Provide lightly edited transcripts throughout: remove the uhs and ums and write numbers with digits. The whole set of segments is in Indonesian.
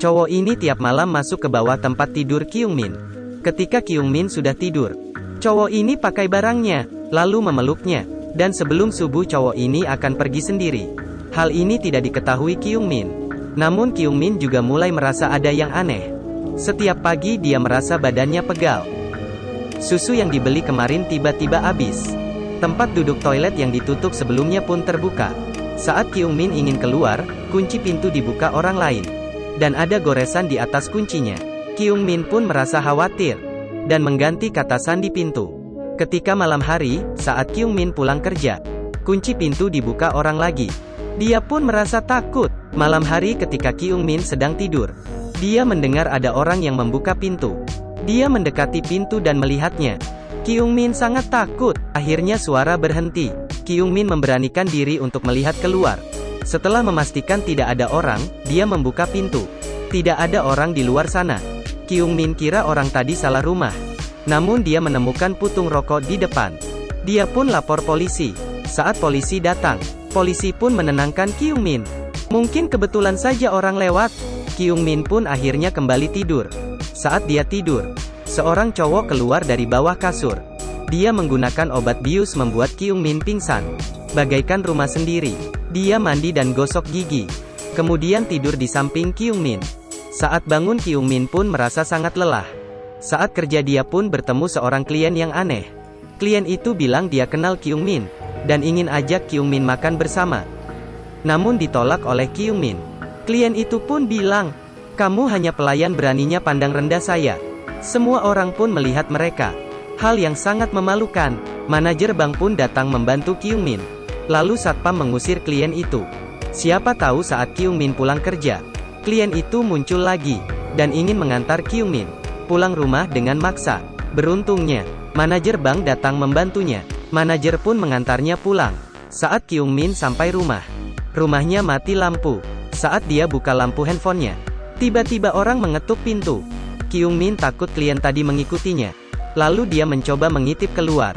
Cowok ini tiap malam masuk ke bawah tempat tidur Kyung Min. Ketika Kyung Min sudah tidur, cowok ini pakai barangnya, lalu memeluknya. Dan sebelum subuh cowok ini akan pergi sendiri. Hal ini tidak diketahui Kyung Min. Namun Kyung Min juga mulai merasa ada yang aneh. Setiap pagi dia merasa badannya pegal. Susu yang dibeli kemarin tiba-tiba habis. Tempat duduk toilet yang ditutup sebelumnya pun terbuka. Saat Kyung Min ingin keluar, kunci pintu dibuka orang lain. Dan ada goresan di atas kuncinya. Kyung Min pun merasa khawatir. Dan mengganti kata sandi pintu. Ketika malam hari, saat Kyung Min pulang kerja, kunci pintu dibuka orang lagi. Dia pun merasa takut. Malam hari ketika Kyung Min sedang tidur, dia mendengar ada orang yang membuka pintu. Dia mendekati pintu dan melihatnya. Kyung Min sangat takut. Akhirnya suara berhenti. Kyung Min memberanikan diri untuk melihat keluar. Setelah memastikan tidak ada orang, dia membuka pintu. Tidak ada orang di luar sana. Kyung Min kira orang tadi salah rumah. Namun dia menemukan putung rokok di depan. Dia pun lapor polisi. Saat polisi datang, polisi pun menenangkan Kyung Min. Mungkin kebetulan saja orang lewat. Kyung Min pun akhirnya kembali tidur. Saat dia tidur, seorang cowok keluar dari bawah kasur. Dia menggunakan obat bius membuat Kyung Min pingsan. Bagaikan rumah sendiri. Dia mandi dan gosok gigi. Kemudian tidur di samping Kyung Min. Saat bangun Kyung Min pun merasa sangat lelah. Saat kerja dia pun bertemu seorang klien yang aneh. Klien itu bilang dia kenal Kyung Min, dan ingin ajak Kyung Min makan bersama. Namun ditolak oleh Kyung Min. Klien itu pun bilang, "Kamu hanya pelayan, beraninya pandang rendah saya." Semua orang pun melihat mereka. Hal yang sangat memalukan. Manajer bank pun datang membantu Kyung Min. Lalu satpam mengusir klien itu. Siapa tahu saat Kyung Min pulang kerja, klien itu muncul lagi, dan ingin mengantar Kyung Min pulang rumah dengan maksa. Beruntungnya, manajer bank datang membantunya. Manajer pun mengantarnya pulang. Saat Kyung Min sampai rumah, rumahnya mati lampu. Saat dia buka lampu handphonenya, tiba-tiba orang mengetuk pintu. Kyung Min takut klien tadi mengikutinya. Lalu dia mencoba mengintip keluar.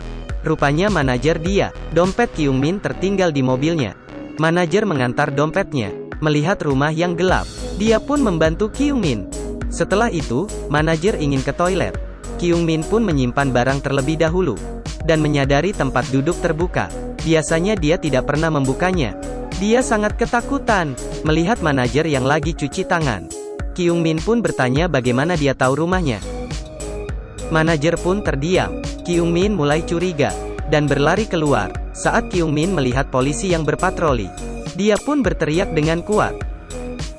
Rupanya manajer dia. Dompet Kyung Min tertinggal di mobilnya. Manajer mengantar dompetnya. Melihat rumah yang gelap, dia pun membantu Kyung Min. Setelah itu, manajer ingin ke toilet. Kyung Min pun menyimpan barang terlebih dahulu. Dan menyadari tempat duduk terbuka. Biasanya dia tidak pernah membukanya. Dia sangat ketakutan melihat manajer yang lagi cuci tangan. Kyung Min pun bertanya bagaimana dia tahu rumahnya. Manajer pun terdiam. Kyung Min mulai curiga dan berlari keluar. Saat Kyung Min melihat polisi yang berpatroli, dia pun berteriak dengan kuat.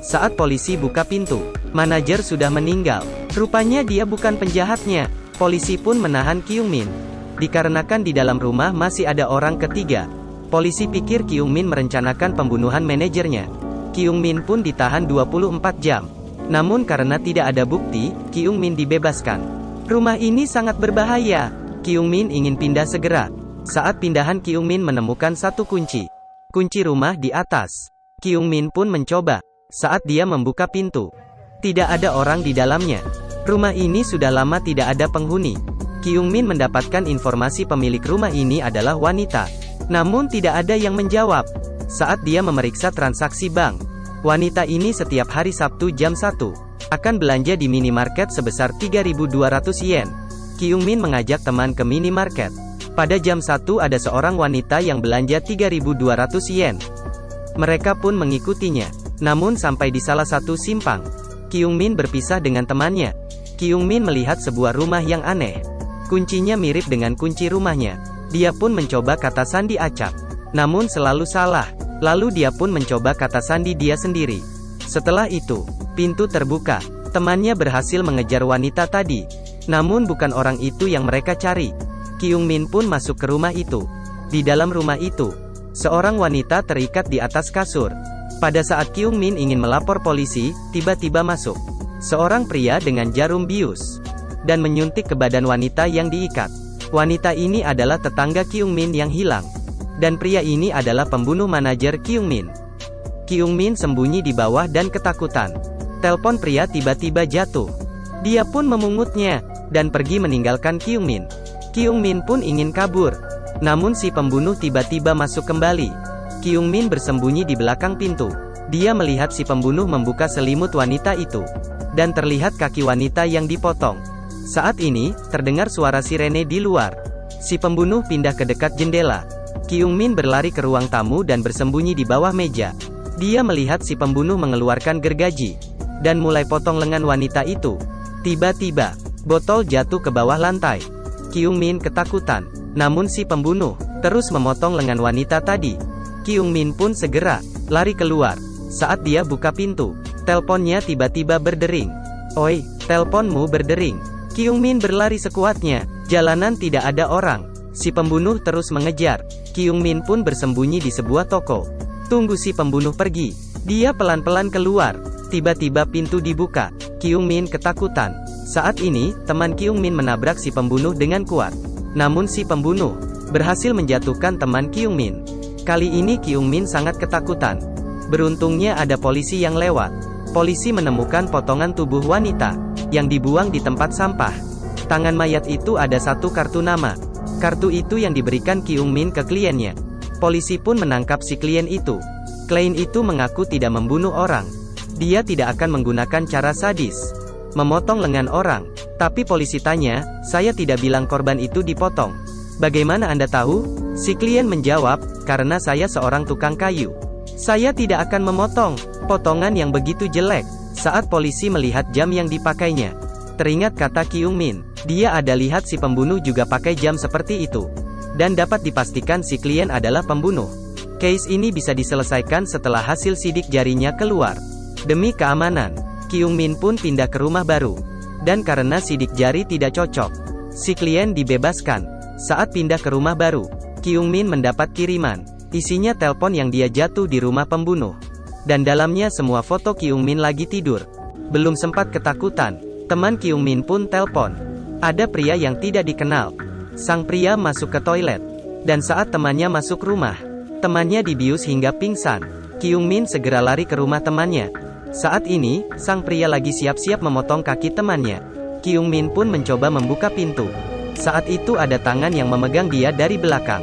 Saat polisi buka pintu, manajer sudah meninggal. Rupanya dia bukan penjahatnya. Polisi pun menahan Kyung Min. Dikarenakan di dalam rumah masih ada orang ketiga. Polisi pikir Kyung Min merencanakan pembunuhan manajernya. Kyung Min pun ditahan 24 jam. Namun karena tidak ada bukti, Kyung Min dibebaskan. Rumah ini sangat berbahaya. Kyung Min ingin pindah segera. Saat pindahan Kyung Min menemukan satu kunci. Kunci rumah di atas. Kyung Min pun mencoba. Saat dia membuka pintu, tidak ada orang di dalamnya. Rumah ini sudah lama tidak ada penghuni. Kyung Min mendapatkan informasi pemilik rumah ini adalah wanita. Namun tidak ada yang menjawab. Saat dia memeriksa transaksi bank, wanita ini setiap hari Sabtu jam 1, akan belanja di minimarket sebesar 3.200 yen. Kyung Min mengajak teman ke minimarket. Pada jam 1 ada seorang wanita yang belanja 3.200 yen. Mereka pun mengikutinya. Namun sampai di salah satu simpang, Kyung Min berpisah dengan temannya. Kyung Min melihat sebuah rumah yang aneh. Kuncinya mirip dengan kunci rumahnya. Dia pun mencoba kata sandi acak. Namun selalu salah. Lalu dia pun mencoba kata sandi dia sendiri. Setelah itu, pintu terbuka. Temannya berhasil mengejar wanita tadi. Namun bukan orang itu yang mereka cari. Kyung Min pun masuk ke rumah itu. Di dalam rumah itu, seorang wanita terikat di atas kasur. Pada saat Kyung Min ingin melapor polisi, tiba-tiba masuk seorang pria dengan jarum bius dan menyuntik ke badan wanita yang diikat. Wanita ini adalah tetangga Kyung Min yang hilang, dan pria ini adalah pembunuh manajer Kyung Min. Kyung Min sembunyi di bawah dan ketakutan. Telepon pria tiba-tiba jatuh. Dia pun memungutnya dan pergi meninggalkan Kyung Min. Kyung Min pun ingin kabur, namun si pembunuh tiba-tiba masuk kembali. Kyung Min bersembunyi di belakang pintu. Dia melihat si pembunuh membuka selimut wanita itu. Dan terlihat kaki wanita yang dipotong. Saat ini, terdengar suara sirene di luar. Si pembunuh pindah ke dekat jendela. Kyung Min berlari ke ruang tamu dan bersembunyi di bawah meja. Dia melihat si pembunuh mengeluarkan gergaji. Dan mulai potong lengan wanita itu. Tiba-tiba, botol jatuh ke bawah lantai. Kyung Min ketakutan. Namun si pembunuh terus memotong lengan wanita tadi. Kyung Min pun segera lari keluar. Saat dia buka pintu, teleponnya tiba-tiba berdering. "Oi, teleponmu berdering." Kyung Min berlari sekuatnya. Jalanan tidak ada orang. Si pembunuh terus mengejar. Kyung Min pun bersembunyi di sebuah toko. Tunggu si pembunuh pergi. Dia pelan-pelan keluar. Tiba-tiba pintu dibuka. Kyung Min ketakutan. Saat ini, teman Kyung Min menabrak si pembunuh dengan kuat. Namun si pembunuh berhasil menjatuhkan teman Kyung Min. Kali ini Kyung Min sangat ketakutan. Beruntungnya ada polisi yang lewat. Polisi menemukan potongan tubuh wanita yang dibuang di tempat sampah. Tangan mayat itu ada satu kartu nama. Kartu itu yang diberikan Kyung Min ke kliennya. Polisi pun menangkap si klien itu. Klien itu mengaku tidak membunuh orang. Dia tidak akan menggunakan cara sadis, memotong lengan orang. Tapi polisi tanya, "Saya tidak bilang korban itu dipotong. Bagaimana Anda tahu?" Si klien menjawab, "Karena saya seorang tukang kayu. Saya tidak akan memotong potongan yang begitu jelek." Saat polisi melihat jam yang dipakainya, teringat kata Kyung Min. Dia ada lihat si pembunuh juga pakai jam seperti itu. Dan dapat dipastikan si klien adalah pembunuh. Case ini bisa diselesaikan setelah hasil sidik jarinya keluar. Demi keamanan, Kyung Min pun pindah ke rumah baru. Dan karena sidik jari tidak cocok, si klien dibebaskan. Saat pindah ke rumah baru, Kyung Min mendapat kiriman. Isinya telepon yang dia jatuh di rumah pembunuh. Dan dalamnya semua foto Kyung Min lagi tidur. Belum sempat ketakutan, teman Kyung Min pun telepon. Ada pria yang tidak dikenal. Sang pria masuk ke toilet. Dan saat temannya masuk rumah, temannya dibius hingga pingsan. Kyung Min segera lari ke rumah temannya. Saat ini, sang pria lagi siap-siap memotong kaki temannya. Kyung Min pun mencoba membuka pintu. Saat itu ada tangan yang memegang dia dari belakang.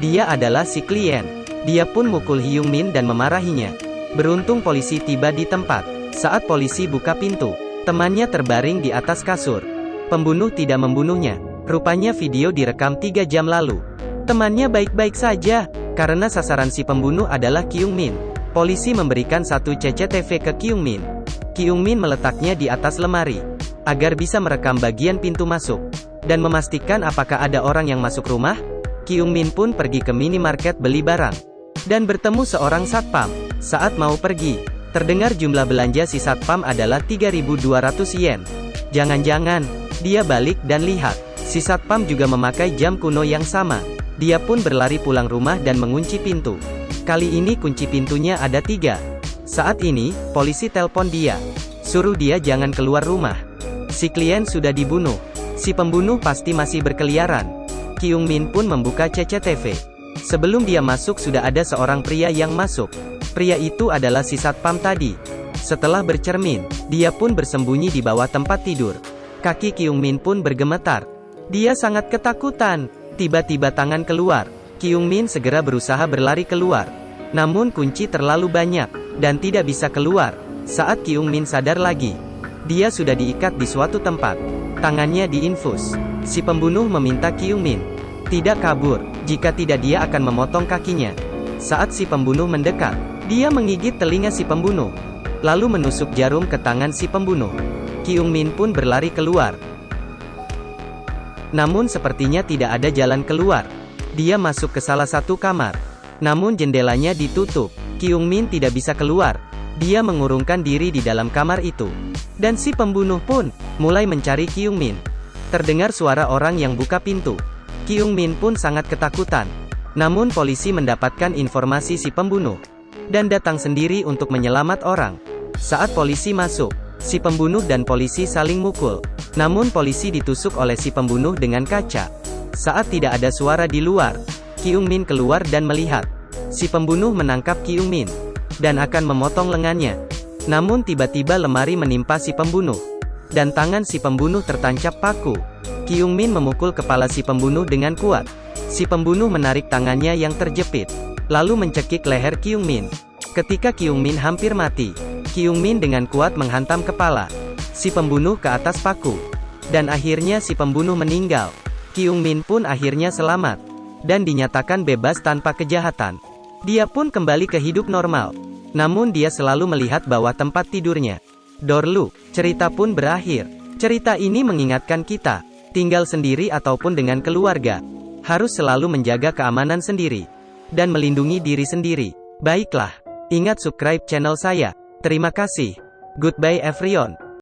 Dia adalah si klien. Dia pun mukul Kyung Min dan memarahinya. Beruntung polisi tiba di tempat. Saat polisi buka pintu, temannya terbaring di atas kasur. Pembunuh tidak membunuhnya. Rupanya video direkam 3 jam lalu. Temannya baik-baik saja, karena sasaran si pembunuh adalah Kyung Min. Polisi memberikan satu CCTV ke Kyung Min. Kyung Min meletaknya di atas lemari, agar bisa merekam bagian pintu masuk, dan memastikan apakah ada orang yang masuk rumah. Kyung Min pun pergi ke minimarket beli barang, dan bertemu seorang satpam. Saat mau pergi, terdengar jumlah belanja si satpam adalah 3.200 yen. Jangan-jangan, dia balik dan lihat, si satpam juga memakai jam kuno yang sama. Dia pun berlari pulang rumah dan mengunci pintu. Kali ini kunci pintunya ada 3. Saat ini, polisi telepon dia. Suruh dia jangan keluar rumah. Si klien sudah dibunuh. Si pembunuh pasti masih berkeliaran. Kyung Min pun membuka CCTV. Sebelum dia masuk sudah ada seorang pria yang masuk. Pria itu adalah si satpam tadi. Setelah bercermin, dia pun bersembunyi di bawah tempat tidur. Kaki Kyung Min pun bergemetar. Dia sangat ketakutan. Tiba-tiba tangan keluar. Kyung Min segera berusaha berlari keluar. Namun kunci terlalu banyak, dan tidak bisa keluar. Saat Kyung Min sadar lagi, dia sudah diikat di suatu tempat. Tangannya diinfus. Si pembunuh meminta Kyung Min tidak kabur, jika tidak dia akan memotong kakinya. Saat si pembunuh mendekat, dia menggigit telinga si pembunuh, lalu menusuk jarum ke tangan si pembunuh. Kyung Min pun berlari keluar. Namun sepertinya tidak ada jalan keluar. Dia masuk ke salah satu kamar. Namun jendelanya ditutup. Kyung Min tidak bisa keluar. Dia mengurungkan diri di dalam kamar itu. Dan si pembunuh pun mulai mencari Kyung Min. Terdengar suara orang yang buka pintu. Kyung Min pun sangat ketakutan. Namun polisi mendapatkan informasi si pembunuh dan datang sendiri untuk menyelamat orang. Saat polisi masuk, si pembunuh dan polisi saling mukul. Namun polisi ditusuk oleh si pembunuh dengan kaca. Saat tidak ada suara di luar, Kyung Min keluar dan melihat. Si pembunuh menangkap Kyung Min dan akan memotong lengannya. Namun tiba-tiba lemari menimpa si pembunuh, dan tangan si pembunuh tertancap paku. Kyung Min memukul kepala si pembunuh dengan kuat. Si pembunuh menarik tangannya yang terjepit, lalu mencekik leher Kyung Min. Ketika Kyungmin hampir mati, Kyungmin dengan kuat menghantam kepala si pembunuh ke atas paku. Dan akhirnya si pembunuh meninggal. Kyungmin pun akhirnya selamat dan dinyatakan bebas tanpa kejahatan. Dia pun kembali ke hidup normal. Namun dia selalu melihat bahwa tempat tidurnya Dorlu. Cerita pun berakhir. Cerita ini mengingatkan kita, tinggal sendiri ataupun dengan keluarga, harus selalu menjaga keamanan sendiri dan melindungi diri sendiri. Baiklah, ingat subscribe channel saya. Terima kasih. Goodbye everyone.